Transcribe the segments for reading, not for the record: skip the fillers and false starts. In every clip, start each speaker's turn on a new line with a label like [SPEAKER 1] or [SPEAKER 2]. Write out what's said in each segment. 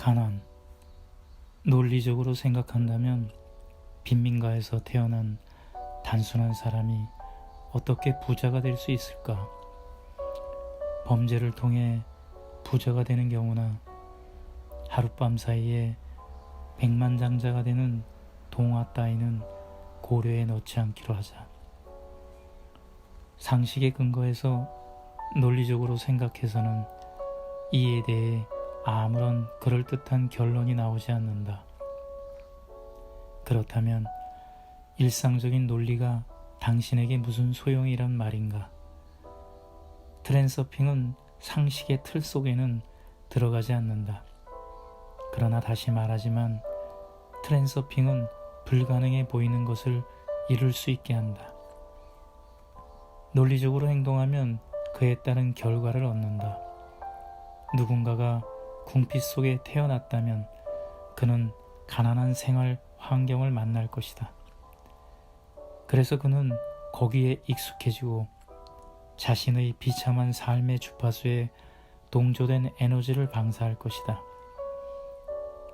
[SPEAKER 1] 가난. 논리적으로 생각한다면 빈민가에서 태어난 단순한 사람이 어떻게 부자가 될 수 있을까? 범죄를 통해 부자가 되는 경우나 하룻밤 사이에 백만장자가 되는 동화 따위는 고려에 넣지 않기로 하자. 상식에 근거해서 논리적으로 생각해서는 이에 대해 아무런 그럴듯한 결론이 나오지 않는다. 그렇다면 일상적인 논리가 당신에게 무슨 소용이란 말인가? 트랜서핑은 상식의 틀 속에는 들어가지 않는다. 그러나 다시 말하지만 트랜서핑은 불가능해 보이는 것을 이룰 수 있게 한다. 논리적으로 행동하면 그에 따른 결과를 얻는다. 누군가가 궁핍 속에 태어났다면 그는 가난한 생활 환경을 만날 것이다. 그래서 그는 거기에 익숙해지고 자신의 비참한 삶의 주파수에 동조된 에너지를 방사할 것이다.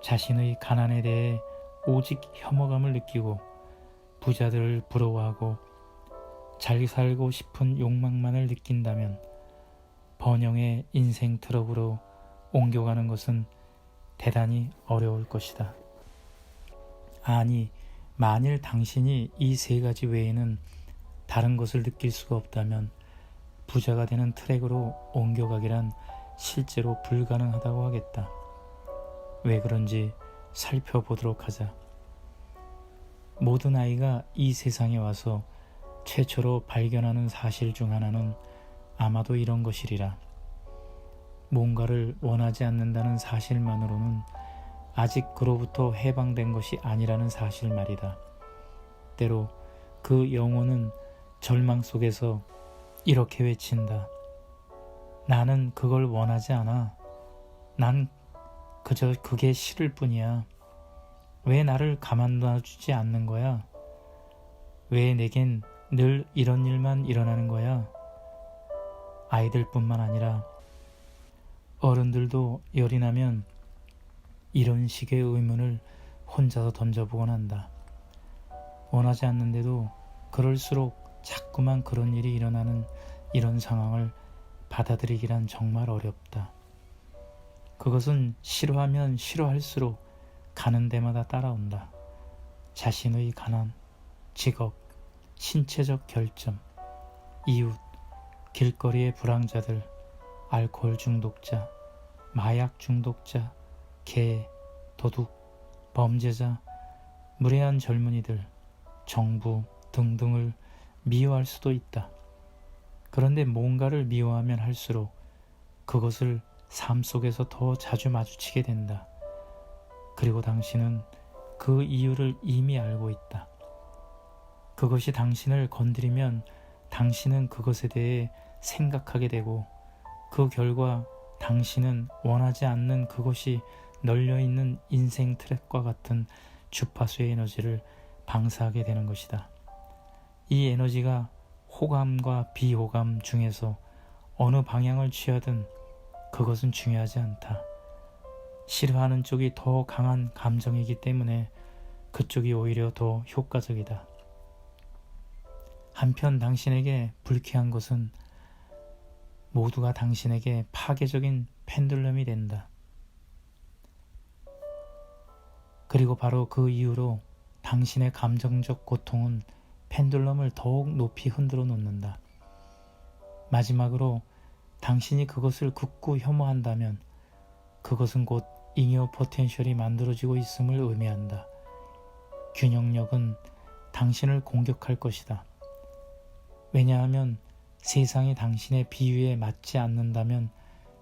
[SPEAKER 1] 자신의 가난에 대해 오직 혐오감을 느끼고 부자들을 부러워하고 잘 살고 싶은 욕망만을 느낀다면 번영의 인생 트럭으로 옮겨가는 것은 대단히 어려울 것이다. 아니, 만일 당신이 이 세 가지 외에는 다른 것을 느낄 수가 없다면 부자가 되는 트랙으로 옮겨가기란 실제로 불가능하다고 하겠다. 왜 그런지 살펴보도록 하자. 모든 아이가 이 세상에 와서 최초로 발견하는 사실 중 하나는 아마도 이런 것이리라. 뭔가를 원하지 않는다는 사실만으로는 아직 그로부터 해방된 것이 아니라는 사실 말이다. 때로 그 영혼은 절망 속에서 이렇게 외친다. 나는 그걸 원하지 않아. 난 그저 그게 싫을 뿐이야. 왜 나를 가만놔주지 않는 거야? 왜 내겐 늘 이런 일만 일어나는 거야? 아이들뿐만 아니라 어른들도 열이 나면 이런 식의 의문을 혼자서 던져보곤 한다. 원하지 않는데도 그럴수록 자꾸만 그런 일이 일어나는 이런 상황을 받아들이기란 정말 어렵다. 그것은 싫어하면 싫어할수록 가는 데마다 따라온다. 자신의 가난, 직업, 신체적 결점, 이웃, 길거리의 불황자들, 알코올 중독자, 마약 중독자, 개, 도둑, 범죄자, 무례한 젊은이들, 정부 등등을 미워할 수도 있다. 그런데 뭔가를 미워하면 할수록 그것을 삶 속에서 더 자주 마주치게 된다. 그리고 당신은 그 이유를 이미 알고 있다. 그것이 당신을 건드리면 당신은 그것에 대해 생각하게 되고 그 결과 당신은 원하지 않는 그것이 널려있는 인생 트랙과 같은 주파수의 에너지를 방사하게 되는 것이다. 이 에너지가 호감과 비호감 중에서 어느 방향을 취하든 그것은 중요하지 않다. 싫어하는 쪽이 더 강한 감정이기 때문에 그쪽이 오히려 더 효과적이다. 한편 당신에게 불쾌한 것은 모두가 당신에게 파괴적인 펜들럼이 된다. 그리고 바로 그 이후로 당신의 감정적 고통은 펜들럼을 더욱 높이 흔들어 놓는다. 마지막으로 당신이 그것을 극구 혐오한다면 그것은 곧 잉여 포텐셜이 만들어지고 있음을 의미한다. 균형력은 당신을 공격할 것이다. 왜냐하면 세상이 당신의 비유에 맞지 않는다면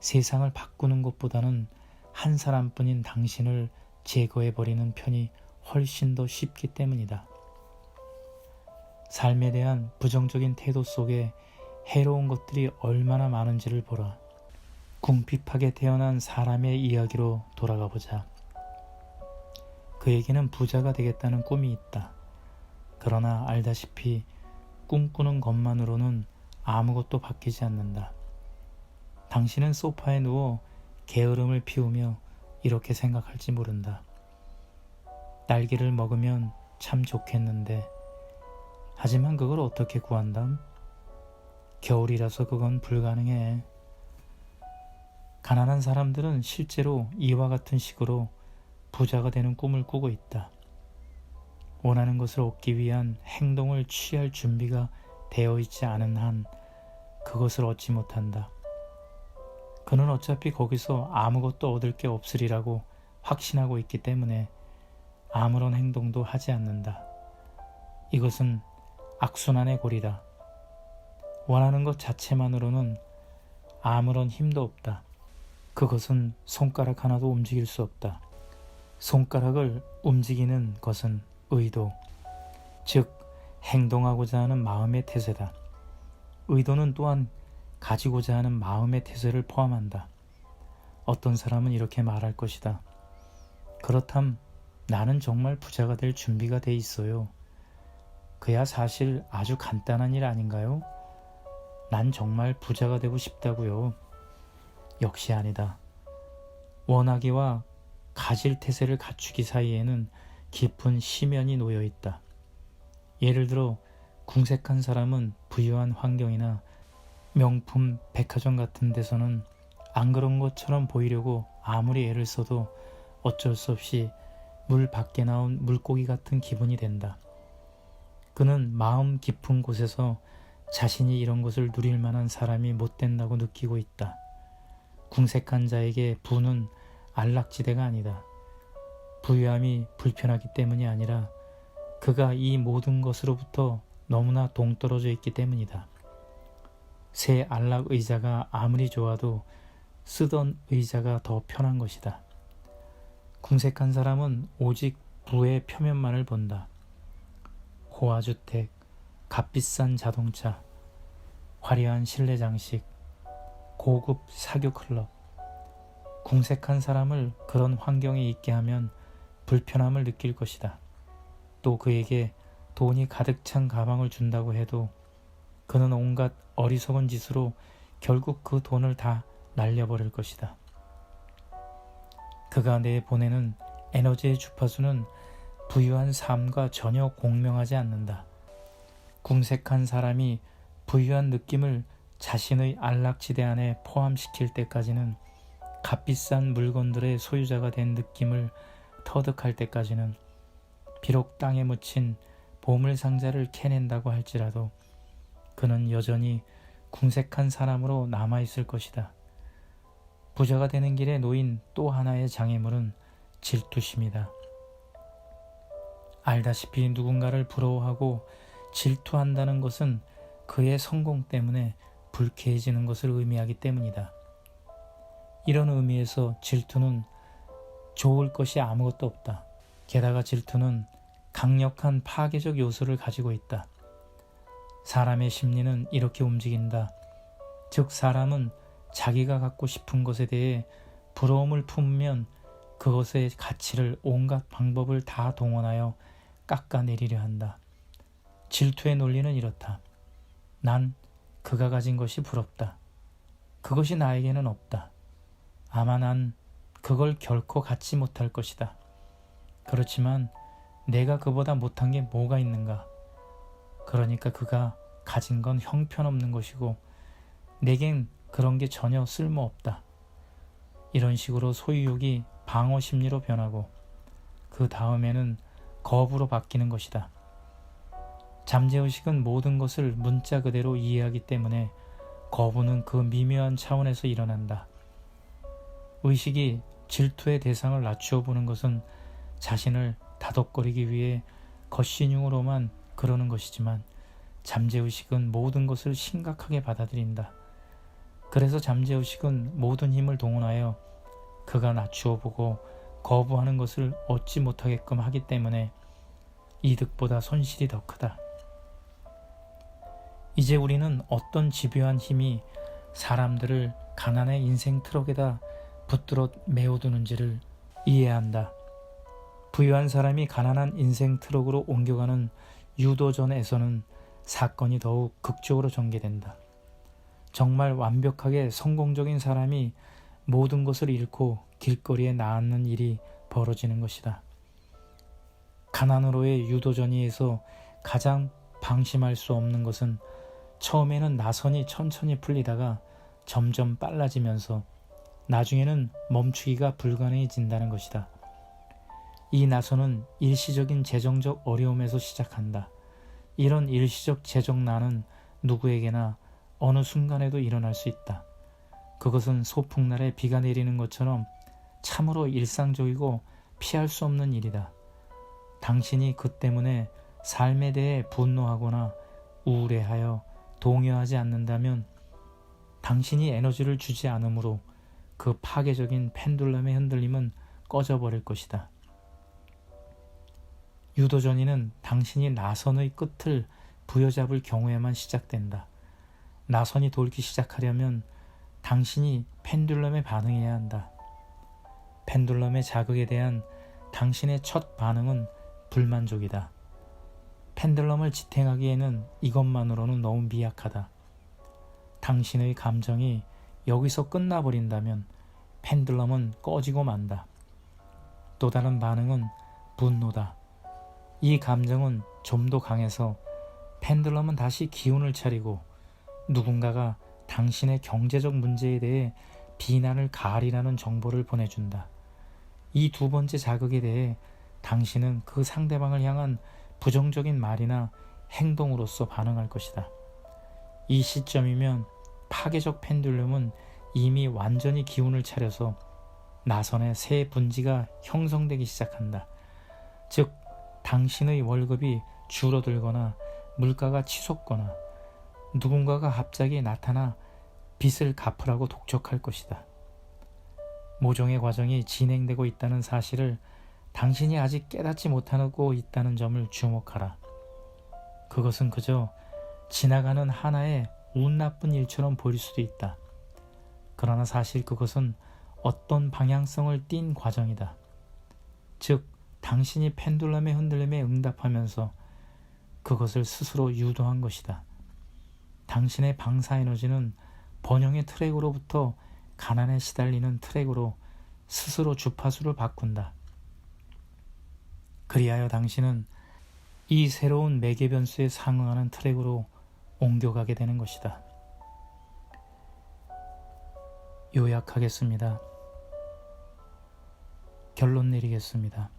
[SPEAKER 1] 세상을 바꾸는 것보다는 한 사람뿐인 당신을 제거해버리는 편이 훨씬 더 쉽기 때문이다. 삶에 대한 부정적인 태도 속에 해로운 것들이 얼마나 많은지를 보라. 궁핍하게 태어난 사람의 이야기로 돌아가 보자. 그에게는 부자가 되겠다는 꿈이 있다. 그러나 알다시피 꿈꾸는 것만으로는 아무것도 바뀌지 않는다. 당신은 소파에 누워 게으름을 피우며 이렇게 생각할지 모른다. 딸기를 먹으면 참 좋겠는데 하지만 그걸 어떻게 구한담? 겨울이라서 그건 불가능해. 가난한 사람들은 실제로 이와 같은 식으로 부자가 되는 꿈을 꾸고 있다. 원하는 것을 얻기 위한 행동을 취할 준비가 되어 있지 않은 한 그것을 얻지 못한다. 그는 어차피 거기서 아무것도 얻을 게 없으리라고 확신하고 있기 때문에 아무런 행동도 하지 않는다. 이것은 악순환의 고리다. 원하는 것 자체만으로는 아무런 힘도 없다. 그것은 손가락 하나도 움직일 수 없다. 손가락을 움직이는 것은 의도, 즉 행동하고자 하는 마음의 태세다. 의도는 또한 가지고자 하는 마음의 태세를 포함한다. 어떤 사람은 이렇게 말할 것이다. 그렇담 나는 정말 부자가 될 준비가 돼 있어요. 그야 사실 아주 간단한 일 아닌가요? 난 정말 부자가 되고 싶다고요. 역시 아니다. 원하기와 가질 태세를 갖추기 사이에는 깊은 심연이 놓여 있다. 예를 들어 궁색한 사람은 부유한 환경이나 명품 백화점 같은 데서는 안 그런 것처럼 보이려고 아무리 애를 써도 어쩔 수 없이 물 밖에 나온 물고기 같은 기분이 된다. 그는 마음 깊은 곳에서 자신이 이런 것을 누릴 만한 사람이 못 된다고 느끼고 있다. 궁색한 자에게 부는 안락지대가 아니다. 부유함이 불편하기 때문이 아니라 그가 이 모든 것으로부터 너무나 동떨어져 있기 때문이다. 새 안락 의자가 아무리 좋아도 쓰던 의자가 더 편한 것이다. 궁색한 사람은 오직 부의 표면만을 본다. 호화주택, 값비싼 자동차, 화려한 실내 장식, 고급 사교 클럽. 궁색한 사람을 그런 환경에 있게 하면 불편함을 느낄 것이다. 또 그에게 돈이 가득 찬 가방을 준다고 해도 그는 온갖 어리석은 짓으로 결국 그 돈을 다 날려버릴 것이다. 그가 내보내는 에너지의 주파수는 부유한 삶과 전혀 공명하지 않는다. 궁색한 사람이 부유한 느낌을 자신의 안락지대 안에 포함시킬 때까지는, 값비싼 물건들의 소유자가 된 느낌을 터득할 때까지는, 비록 땅에 묻힌 보물상자를 캐낸다고 할지라도 그는 여전히 궁색한 사람으로 남아있을 것이다. 부자가 되는 길에 놓인 또 하나의 장애물은 질투심이다. 알다시피 누군가를 부러워하고 질투한다는 것은 그의 성공 때문에 불쾌해지는 것을 의미하기 때문이다. 이런 의미에서 질투는 좋을 것이 아무것도 없다. 게다가 질투는 강력한 파괴적 요소를 가지고 있다. 사람의 심리는 이렇게 움직인다. 즉 사람은 자기가 갖고 싶은 것에 대해 부러움을 품으면 그것의 가치를 온갖 방법을 다 동원하여 깎아내리려 한다. 질투의 논리는 이렇다. 난 그가 가진 것이 부럽다. 그것이 나에게는 없다. 아마 난 그걸 결코 갖지 못할 것이다. 그렇지만 내가 그보다 못한 게 뭐가 있는가? 그러니까 그가 가진 건 형편없는 것이고 내겐 그런 게 전혀 쓸모없다. 이런 식으로 소유욕이 방어 심리로 변하고 그 다음에는 거부로 바뀌는 것이다. 잠재의식은 모든 것을 문자 그대로 이해하기 때문에 거부는 그 미묘한 차원에서 일어난다. 의식이 질투의 대상을 낮추어 보는 것은 자신을 다독거리기 위해 겉신용으로만 그러는 것이지만 잠재의식은 모든 것을 심각하게 받아들인다. 그래서 잠재의식은 모든 힘을 동원하여 그가 낮추어 보고 거부하는 것을 얻지 못하게끔 하기 때문에 이득보다 손실이 더 크다. 이제 우리는 어떤 집요한 힘이 사람들을 가난의 인생 트럭에다 붙들어 메워두는지를 이해한다. 부유한 사람이 가난한 인생 트럭으로 옮겨가는 유도전에서는 사건이 더욱 극적으로 전개된다. 정말 완벽하게 성공적인 사람이 모든 것을 잃고 길거리에 나앉는 일이 벌어지는 것이다. 가난으로의 유도전이에서 가장 방심할 수 없는 것은 처음에는 나선이 천천히 풀리다가 점점 빨라지면서 나중에는 멈추기가 불가능해진다는 것이다. 이 나선은 일시적인 재정적 어려움에서 시작한다. 이런 일시적 재정난은 누구에게나 어느 순간에도 일어날 수 있다. 그것은 소풍날에 비가 내리는 것처럼 참으로 일상적이고 피할 수 없는 일이다. 당신이 그 때문에 삶에 대해 분노하거나 우울해하여 동요하지 않는다면 당신이 에너지를 주지 않으므로 그 파괴적인 펜듈럼의 흔들림은 꺼져버릴 것이다. 유도전이는 당신이 나선의 끝을 부여잡을 경우에만 시작된다. 나선이 돌기 시작하려면 당신이 펜듈럼에 반응해야 한다. 펜듈럼의 자극에 대한 당신의 첫 반응은 불만족이다. 펜듈럼을 지탱하기에는 이것만으로는 너무 미약하다. 당신의 감정이 여기서 끝나버린다면 펜듈럼은 꺼지고 만다. 또 다른 반응은 분노다. 이 감정은 좀 더 강해서 펜듈럼은 다시 기운을 차리고 누군가가 당신의 경제적 문제에 대해 비난을 가하리라는 정보를 보내준다. 이 두 번째 자극에 대해 당신은 그 상대방을 향한 부정적인 말이나 행동으로서 반응할 것이다. 이 시점이면 파괴적 펜듈럼은 이미 완전히 기운을 차려서 나선의 새 분지가 형성되기 시작한다. 즉, 당신의 월급이 줄어들거나 물가가 치솟거나 누군가가 갑자기 나타나 빚을 갚으라고 독촉할 것이다. 모종의 과정이 진행되고 있다는 사실을 당신이 아직 깨닫지 못하고 있다는 점을 주목하라. 그것은 그저 지나가는 하나의 운 나쁜 일처럼 보일 수도 있다. 그러나 사실 그것은 어떤 방향성을 띈 과정이다. 즉, 당신이 펜듈럼의 흔들림에 응답하면서 그것을 스스로 유도한 것이다. 당신의 방사 에너지는 번영의 트랙으로부터 가난에 시달리는 트랙으로 스스로 주파수를 바꾼다. 그리하여 당신은 이 새로운 매개 변수에 상응하는 트랙으로 옮겨가게 되는 것이다. 요약하겠습니다. 결론 내리겠습니다.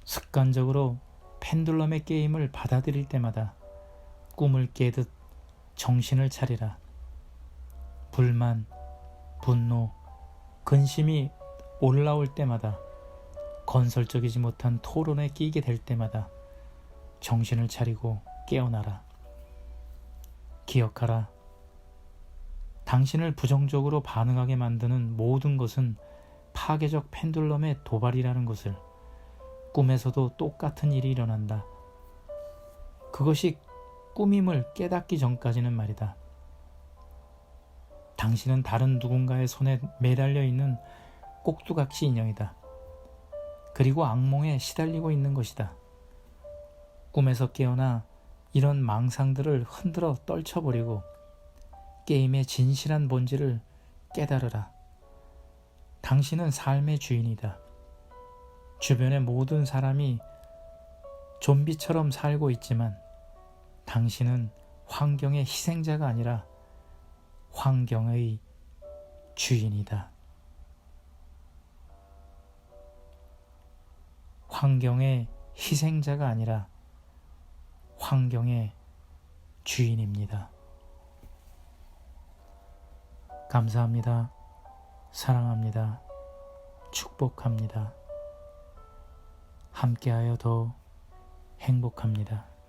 [SPEAKER 1] 습관적으로 펜듈럼의 게임을 받아들일 때마다 꿈을 깨듯 정신을 차리라. 불만, 분노, 근심이 올라올 때마다, 건설적이지 못한 토론에 끼게 될 때마다 정신을 차리고 깨어나라. 기억하라. 당신을 부정적으로 반응하게 만드는 모든 것은 파괴적 펜듈럼의 도발이라는 것을. 꿈에서도 똑같은 일이 일어난다. 그것이 꿈임을 깨닫기 전까지는 말이다. 당신은 다른 누군가의 손에 매달려 있는 꼭두각시 인형이다. 그리고 악몽에 시달리고 있는 것이다. 꿈에서 깨어나 이런 망상들을 흔들어 떨쳐버리고 게임의 진실한 본질을 깨달으라. 당신은 삶의 주인이다. 주변의 모든 사람이 좀비처럼 살고 있지만 당신은 환경의 희생자가 아니라 환경의 주인이다. 환경의 희생자가 아니라 환경의 주인입니다. 감사합니다. 사랑합니다. 축복합니다. 함께하여 더 행복합니다.